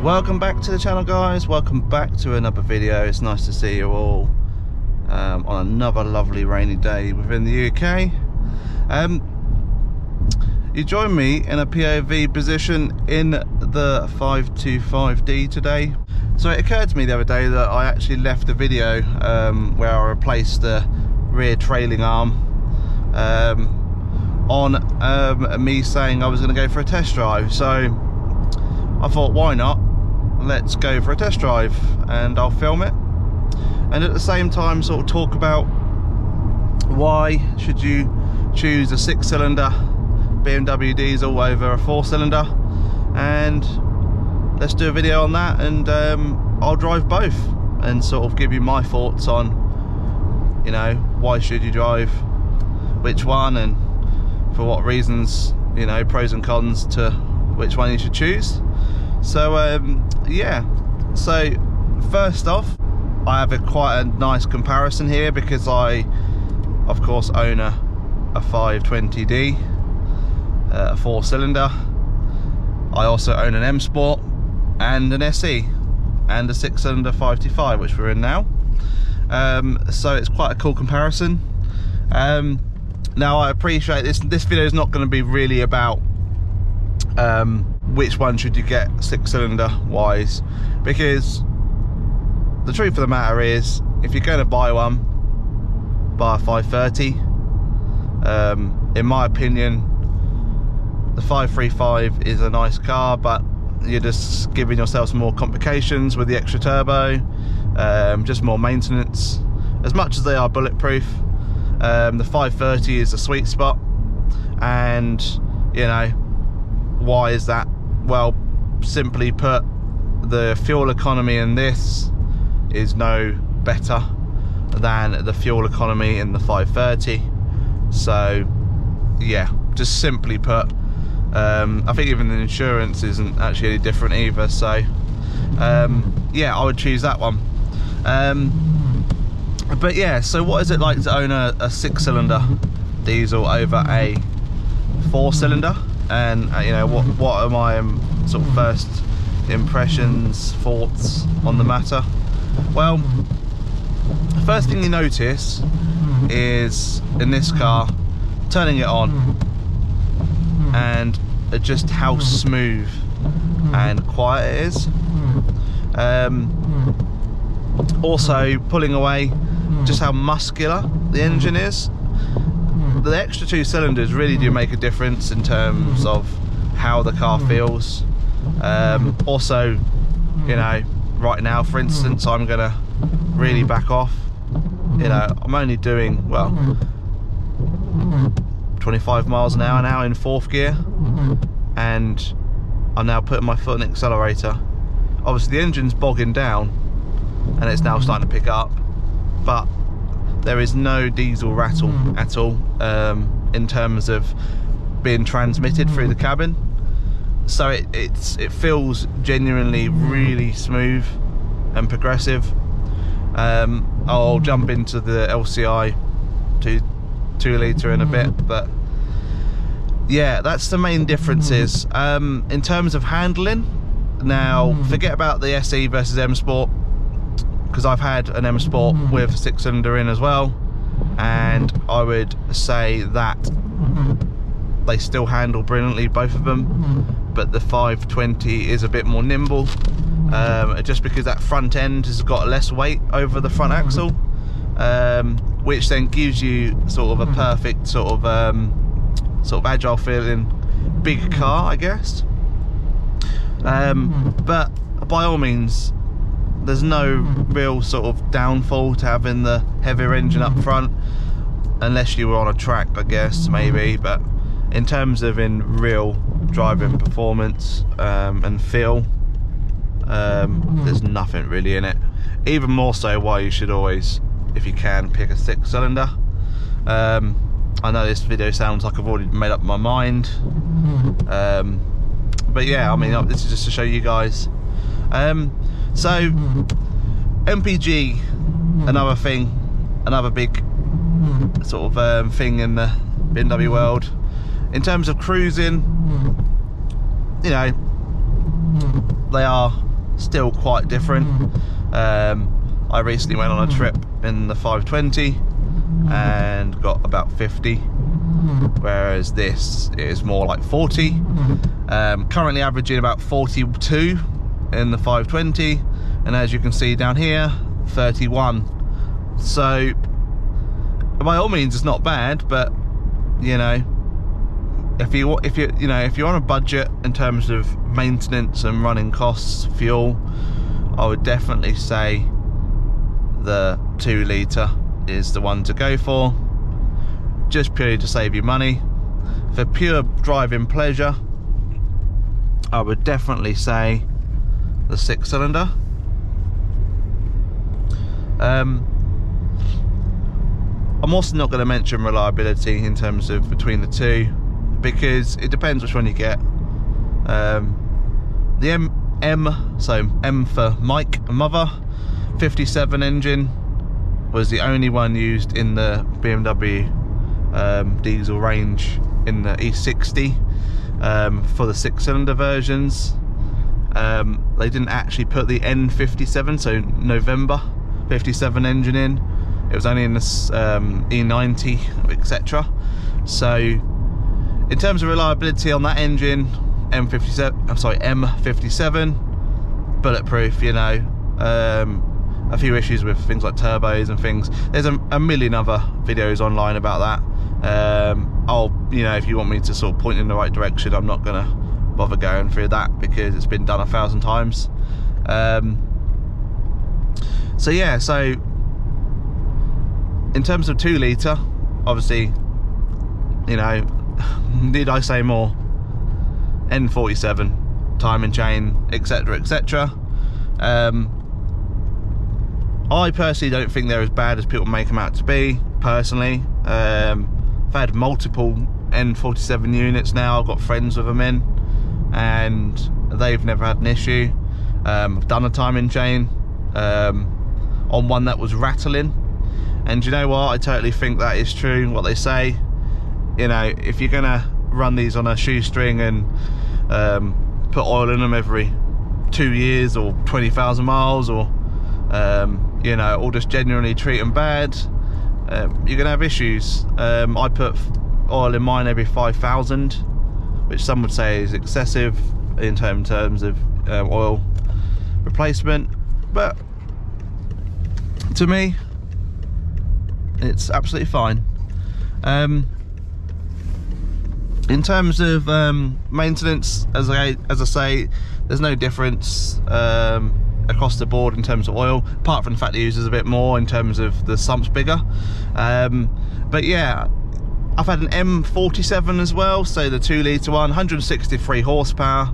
Welcome back to the channel, guys. Welcome back to another video. It's nice to see you all on another lovely rainy day within the UK. You join me in a POV position in the 525D today. So it occurred to me the other day that I actually left a video where I replaced the rear trailing arm on me saying I was going to go for a test drive. So I thought, why not? Let's go for a test drive, and I'll film it, and at the same time sort of talk about why should you choose a 6-cylinder BMW diesel over a 4-cylinder, and let's do a video on that, and I'll drive both and sort of give you my thoughts on, you know, why should you drive which one and for what reasons, you know, pros and cons to which one you should choose. So yeah, so first off, I have quite a nice comparison here because I of course own a 520D, a 4-cylinder. I also own an M Sport and an SE and a 6-cylinder 525, which we're in now. So it's quite a cool comparison. Now I appreciate this video is not going to be really about which one should you get 6-cylinder wise, because the truth of the matter is, if you're going to buy one, buy a 530. In my opinion, the 535 is a nice car, but you're just giving yourself some more complications with the extra turbo, just more maintenance. As much as they are bulletproof, the 530 is a sweet spot. And you know, why is that? Well, simply put, the fuel economy in this is no better than the fuel economy in the 530. So yeah, just simply put, I think even the insurance isn't actually any different either. So yeah, I would choose that one. But yeah, so what is it like to own a 6-cylinder diesel over a 4-cylinder? And you know, what are my sort of first impressions, thoughts on the matter? Well, the first thing you notice is in this car, turning it on, and just how smooth and quiet it is. Also pulling away, just how muscular the engine is. The extra 2 cylinders really do make a difference in terms of how the car feels. Also, you know, right now, for instance, I'm gonna really back off. You know, I'm only doing, well, 25 miles an hour now in 4th gear, and I'm now putting my foot on the accelerator. Obviously the engine's bogging down and it's now starting to pick up, but there is no diesel rattle at all in terms of being transmitted through the cabin. So it feels genuinely really smooth and progressive. I'll jump into the LCI 2 litre in a bit, but yeah, that's the main differences. In terms of handling, now forget about the SE versus M Sport, because I've had an M Sport with a 6-cylinder in as well, and I would say that they still handle brilliantly, both of them, but the 520 is a bit more nimble, just because that front end has got less weight over the front axle, which then gives you sort of a perfect sort of agile feeling big car, I guess. But by all means, there's no real sort of downfall to having the heavier engine up front, unless you were on a track, I guess, maybe. But in terms of in real driving performance and feel, there's nothing really in it. Even more so why you should always, if you can, pick a 6-cylinder. I know this video sounds like I've already made up my mind, but yeah, I mean, this is just to show you guys. So MPG, another thing, another big sort of thing in the BMW world. In terms of cruising, you know, they are still quite different. I recently went on a trip in the 520 and got about 50, whereas this is more like 40. Currently averaging about 42 in the 520, and as you can see down here, 31. So by all means it's not bad, but you know, if you're on a budget in terms of maintenance and running costs, fuel, I would definitely say the 2 litre is the one to go for, just purely to save you money. For pure driving pleasure, I would definitely say the 6-cylinder. I'm also not going to mention reliability in terms of between the two, because it depends which one you get. The M for Mike, mother, 57 engine was the only one used in the BMW diesel range in the E60 for the 6-cylinder versions. They didn't actually put the N57, so November 57 engine in. It was only in this E90, etc. So in terms of reliability on that engine, M57 bulletproof, you know. A few issues with things like turbos and things. There's a million other videos online about that. You know, if you want me to sort of point in the right direction, I'm not gonna bother going through that because it's been done 1,000 times. So yeah, so in terms of 2 litre, obviously, you know, need I say more? N47, timing chain, etc, etc. I personally don't think they're as bad as people make them out to be, personally. I've had multiple N47 units now, I've got friends with them in, and they've never had an issue. I've done a timing chain on one that was rattling, and you know what, I totally think that is true, what they say. You know, if you're gonna run these on a shoestring and put oil in them every 2 years or 20,000 miles, or you know, or just genuinely treat them bad, you're gonna have issues. I put oil in mine every 5,000, which some would say is excessive in terms of oil replacement, but to me it's absolutely fine. In terms of maintenance, as I say, there's no difference across the board in terms of oil, apart from the fact it uses a bit more in terms of the sump's bigger. But yeah, I've had an M47 as well, so the 2 litre one, 163 horsepower.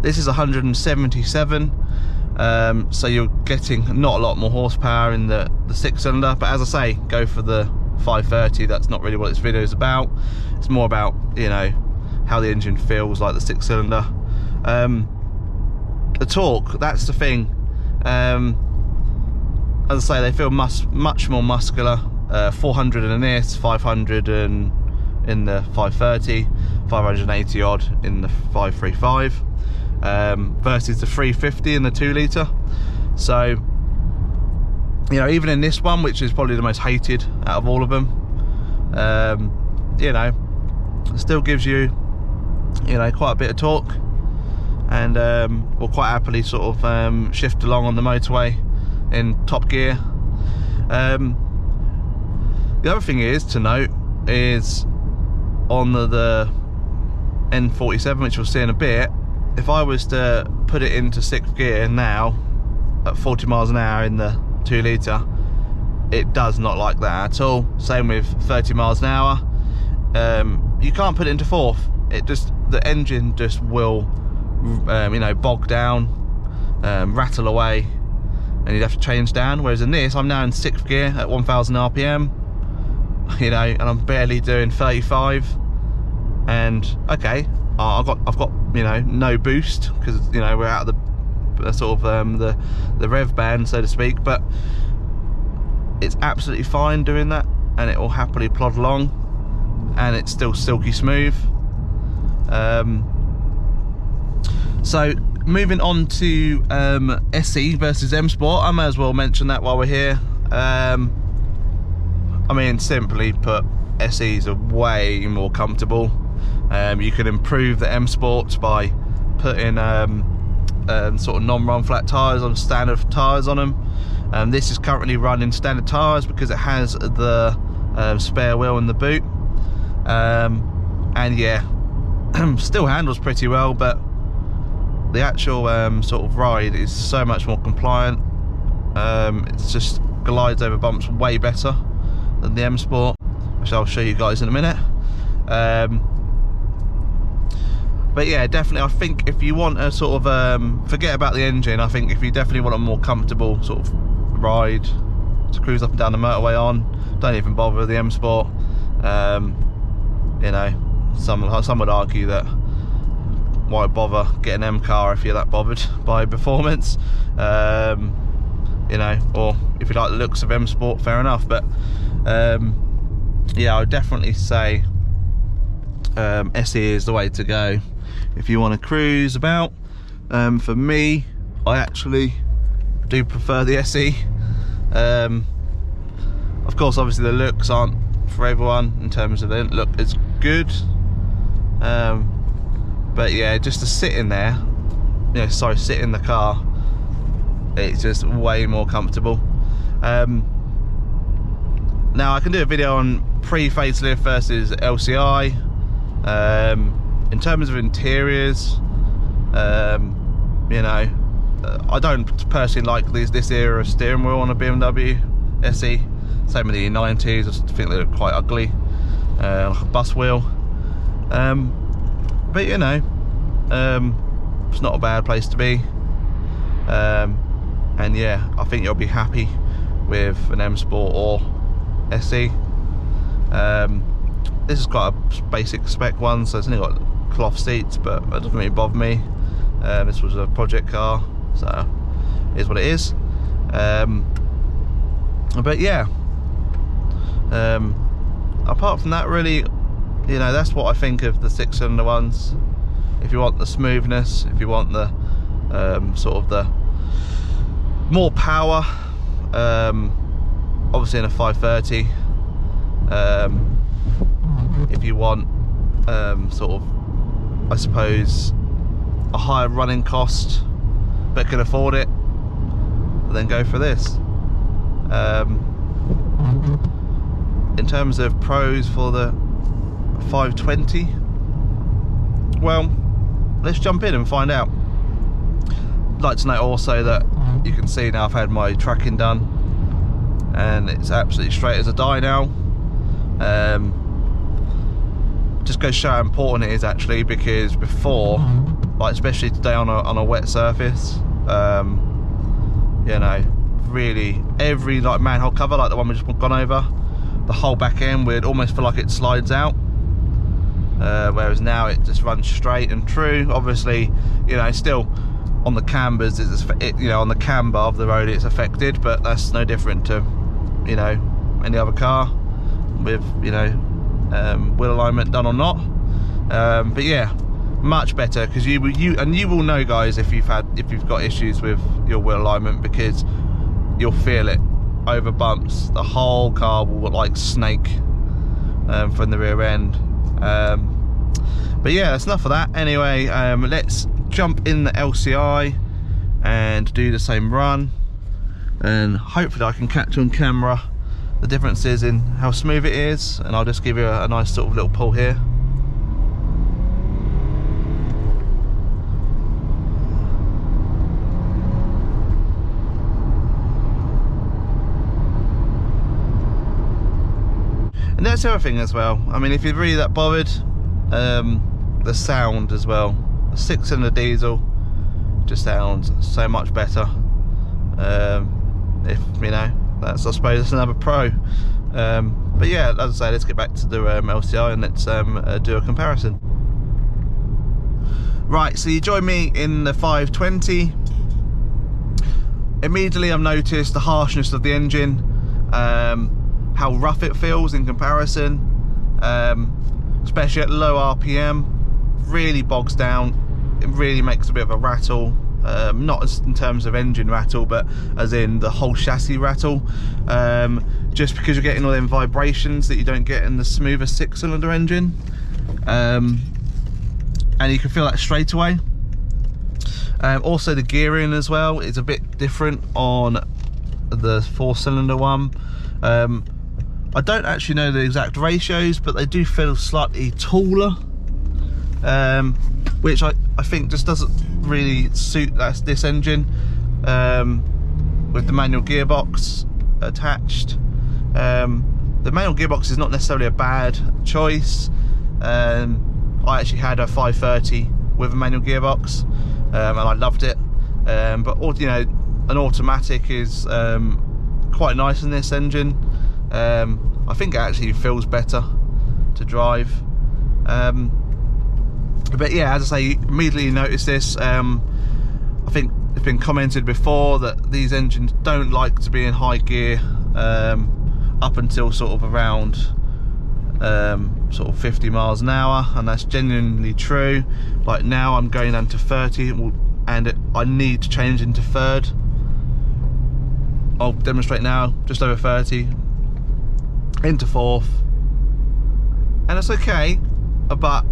This is 177, so you're getting not a lot more horsepower in the 6-cylinder, but as I say, go for the 530. That's not really what this video is about. It's more about, you know, how the engine feels like the 6-cylinder. The torque, that's the thing. As I say, they feel much more muscular. 400 in this, 500 in the 530, 580 odd in the 535, versus the 350 in the 2 litre. So, you know, even in this one, which is probably the most hated out of all of them, you know, it still gives you, you know, quite a bit of torque, and will quite happily sort of shift along on the motorway in top gear. The other thing is to note is on the N47, which we'll see in a bit, if I was to put it into 6th gear now at 40 miles an hour in the 2 litre, it does not like that at all. Same with 30 miles an hour. You can't put it into 4th. It just, the engine just will you know, bog down, rattle away, and you'd have to change down. Whereas in this, I'm now in 6th gear at 1000 RPM, you know, and I'm barely doing 35. And okay, I've got you know, no boost, because you know, we're out of the sort of the rev band, so to speak, but it's absolutely fine doing that, and it will happily plod along, and it's still silky smooth. So moving on to SE versus M Sport. I may as well mention that while we're here. I mean, simply put, SEs are way more comfortable. You can improve the M Sports by putting sort of non-run flat tyres on standard tyres on them. This is currently running standard tyres because it has the spare wheel in the boot. And yeah, still handles pretty well, but the actual sort of ride is so much more compliant. It's just glides over bumps way better than the M Sport, which I'll show you guys in a minute. But yeah, definitely, I think if you want a sort of forget about the engine, I think if you definitely want a more comfortable sort of ride to cruise up and down the motorway on, don't even bother with the M Sport. You know, some would argue that why bother getting an M car if you're that bothered by performance, you know, or if you like the looks of M Sport, fair enough. But yeah, I would definitely say SE is the way to go if you want to cruise about. For me, I actually do prefer the SE. Of course, obviously the looks aren't for everyone in terms of they don't look as good, but yeah, just to sit in there, sit in the car, it's just way more comfortable. Now I can do a video on pre-facelift versus LCI. In terms of interiors, you know, I don't personally like this era of steering wheel on a BMW SE. Same with the E90s, I just think they look quite ugly, like a bus wheel. But you know, it's not a bad place to be. And yeah, I think you'll be happy with an M Sport or SE. This is quite a basic spec one, so it's only got cloth seats, but that doesn't really bother me. This was a project car, so it is what it is. But yeah, apart from that, really, you know, that's what I think of the 6-cylinder ones. If you want the smoothness, if you want the sort of the more power, obviously in a 530. If you want sort of, I suppose, a higher running cost but can afford it, then go for this. In terms of pros for the 520, well, let's jump in and find out. I'd like to note also that you can see now I've had my tracking done and it's absolutely straight as a die now. Just goes to show how important it is actually, because before, like especially today on a wet surface, you know, really every like manhole cover, like the one we just gone over, the whole back end would almost feel like it slides out, whereas now it just runs straight and true. Obviously, you know, still on the cambers, you know, on the camber of the road it's affected, but that's no different to, you know, any other car with, you know, wheel alignment done or not. But yeah, much better, because you will know, guys, if you've got issues with your wheel alignment, because you'll feel it over bumps. The whole car will look like snake from the rear end. But yeah, that's enough of that. Anyway, let's jump in the LCI and do the same run, and hopefully I can catch on camera the differences in how smooth it is, and I'll just give you a nice sort of little pull here. And that's the other thing as well. I mean, if you're really that bothered, the sound as well. A 6-cylinder diesel just sounds so much better. If you know, that's, I suppose, that's another pro. But yeah, as I say, let's get back to the LCI and let's do a comparison. Right, so you join me in the 520. Immediately I've noticed the harshness of the engine, how rough it feels in comparison, especially at low RPM. Really bogs down. it really makes a bit of a rattle. Not as in terms of engine rattle, but as in the whole chassis rattle, just because you're getting all them vibrations that you don't get in the smoother 6-cylinder engine, and you can feel that straight away. Also the gearing as well is a bit different on the 4-cylinder one. I don't actually know the exact ratios, but they do feel slightly taller, which I think just doesn't really suit this engine, with the manual gearbox attached. The manual gearbox is not necessarily a bad choice. I actually had a 530 with a manual gearbox, and I loved it, but you know, an automatic is quite nice in this engine. I think it actually feels better to drive. But yeah, as I say, you immediately notice this. I think it's been commented before that these engines don't like to be in high gear up until sort of around sort of 50 miles an hour, and that's genuinely true. Like now I'm going down to 30, and I need to change into third. I'll demonstrate now, just over 30, into fourth, and it's okay, but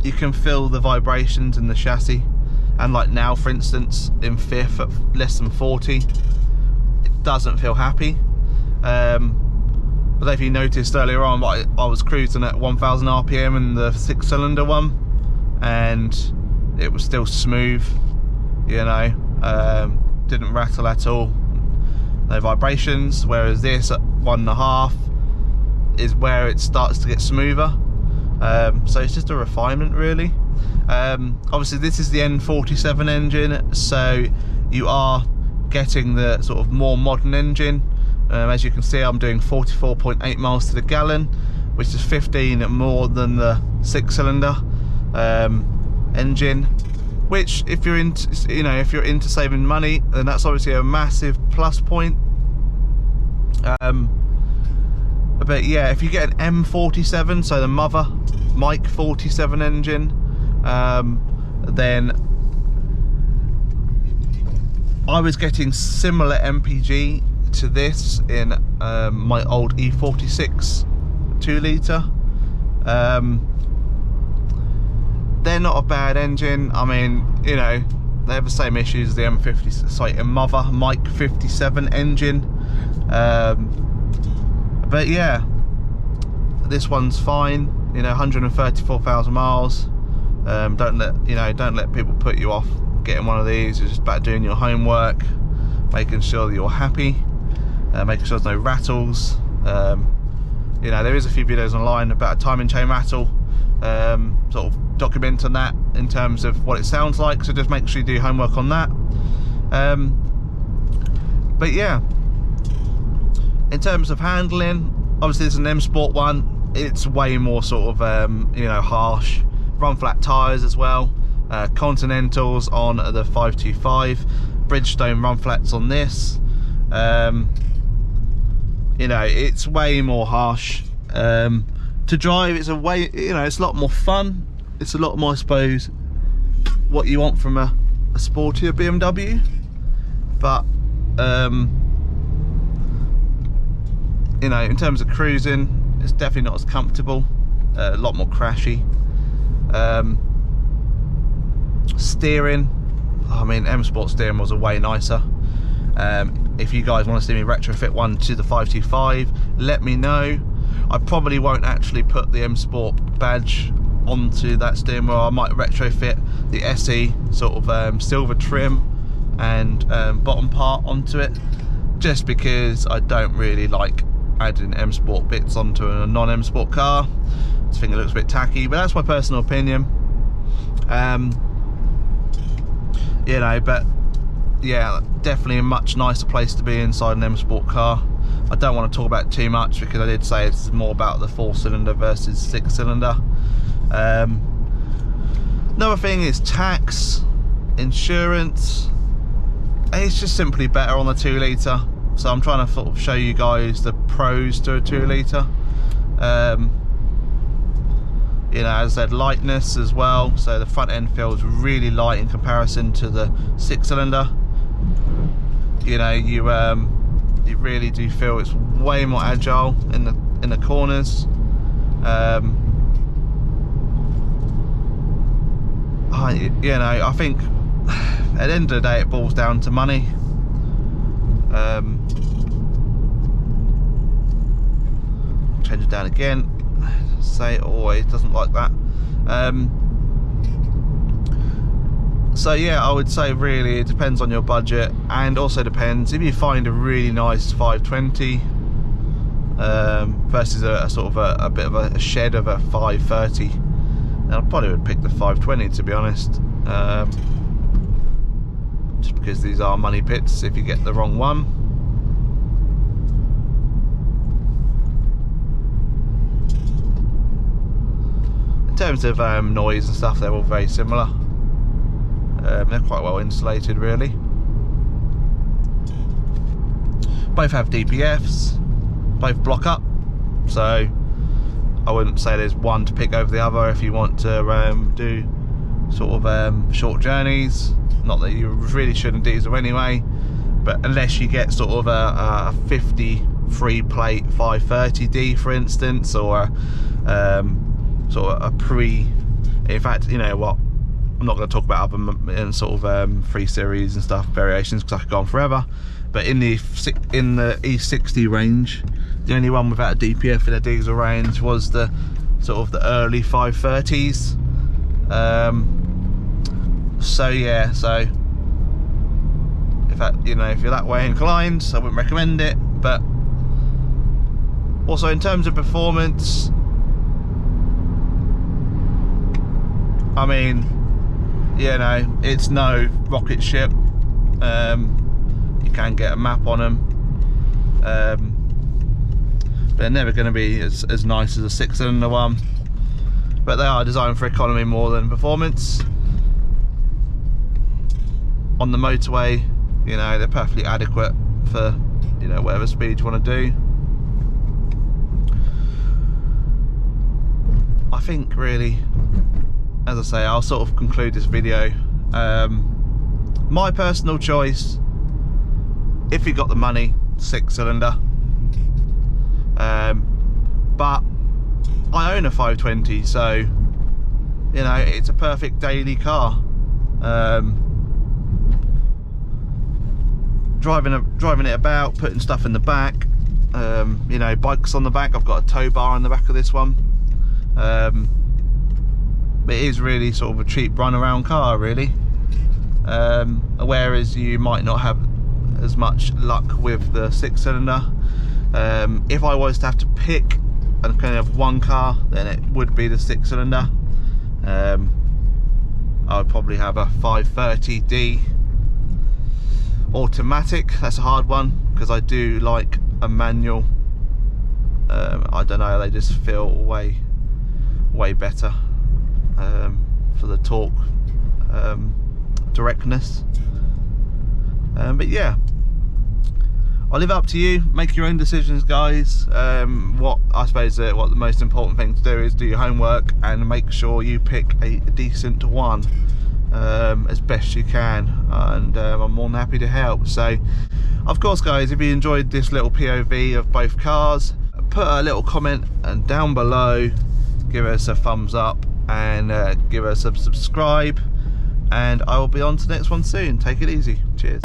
you can feel the vibrations in the chassis. And like now, for instance, in fifth at less than 40, it doesn't feel happy. I don't know if you noticed earlier on, but I was cruising at 1000 RPM in the 6-cylinder one, and it was still smooth, you know, didn't rattle at all, no vibrations, whereas this at 1.5 is where it starts to get smoother. So it's just a refinement really. Obviously this is the N47 engine, so you are getting the sort of more modern engine. As you can see, I'm doing 44.8 miles to the gallon, which is 15 more than the 6-cylinder engine, which if you're into, you know, if you're into saving money, then that's obviously a massive plus point. But yeah, if you get an M47, so the mother Mike 47 engine, then I was getting similar MPG to this in my old E46 2-litre. They're not a bad engine. I mean, you know, they have the same issues as the M50, sorry, a mother Mike 57 engine. But yeah, this one's fine. You know, 134,000 miles. Don't let people put you off getting one of these. It's just about doing your homework, making sure that you're happy, making sure there's no rattles. You know, there is a few videos online about a timing chain rattle, sort of documenting that in terms of what it sounds like, so just make sure you do homework on that. But yeah, in terms of handling, obviously this is an M Sport one. It's way more sort of you know, harsh. Run flat tyres as well, Continentals on the 525, Bridgestone run flats on this. You know, it's way more harsh. To drive, it's a way, you know, it's a lot more fun. It's a lot more, I suppose, what you want from a sportier BMW. But you know, in terms of cruising, it's definitely not as comfortable. A lot more crashy. Steering, I mean, M Sport steering was way nicer. If you guys want to see me retrofit one to the 525, let me know. I probably won't actually put the M Sport badge onto that steering wheel. I might retrofit the SE sort of silver trim and bottom part onto it, just because I don't really like adding M Sport bits onto a non-M Sport car. I just think it looks a bit tacky, but that's my personal opinion. You know, but yeah, definitely a much nicer place to be inside an M Sport car. I don't want to talk about it too much because I did say it's more about the 4-cylinder versus 6-cylinder. Another thing is tax, insurance. It's just simply better on the 2-litre. So I'm trying to sort of show you guys the pros to a 2-litre. You know, as I said, lightness as well, so the front end feels really light in comparison to the 6-cylinder. You know, you really do feel it's way more agile in the corners. You know, I think at the end of the day it boils down to money. Change it down again. Say it always doesn't like that. So yeah, I would say really it depends on your budget, and also depends if you find a really nice 520 versus a sort of a bit of a shed of a 530. And I probably would pick the 520, to be honest, just because these are money pits if you get the wrong one. In terms of noise and stuff, they're all very similar. They're quite well insulated, really. Both have DPFs, both block up, so I wouldn't say there's one to pick over the other if you want to do sort of short journeys. Not that you really shouldn't diesel anyway, but unless you get sort of a 53 plate 530D, for instance, or sort of a in fact, you know what, I'm not going to talk about other sort of 3 series and stuff variations, because I could go on forever. But in the E60 range, the only one without a DPF in the diesel range was the sort of the early 530s. So yeah, so in fact, you know, if you're that way inclined, I wouldn't recommend it. But also in terms of performance, I mean, you know, it's no rocket ship. You can get a map on them, but they're never going to be as nice as a 6-cylinder one. But they are designed for economy more than performance. On the motorway, you know, they're perfectly adequate for, you know, whatever speed you want to do. I think really, as I say, I'll sort of conclude this video. My personal choice, if you got the money, 6-cylinder. But I own a 520, so you know, it's a perfect daily car. Driving it about, putting stuff in the back, you know, bikes on the back. I've got a tow bar on the back of this one. But it is really sort of a cheap run-around car, really. Whereas you might not have as much luck with the 6-cylinder. If I was to have to pick and kind of one car, then it would be the 6-cylinder. I would probably have a 530D automatic. That's a hard one because I do like a manual. I don't know, they just feel way better for the torque directness. But yeah, I'll leave it up to you. Make your own decisions, guys. What I suppose what the most important thing to do is do your homework and make sure you pick a decent one as best you can, and I'm more than happy to help. So of course, guys, if you enjoyed this little POV of both cars, put a little comment and down below, give us a thumbs up and give us a subscribe, and I will be on to the next one soon. Take it easy. Cheers.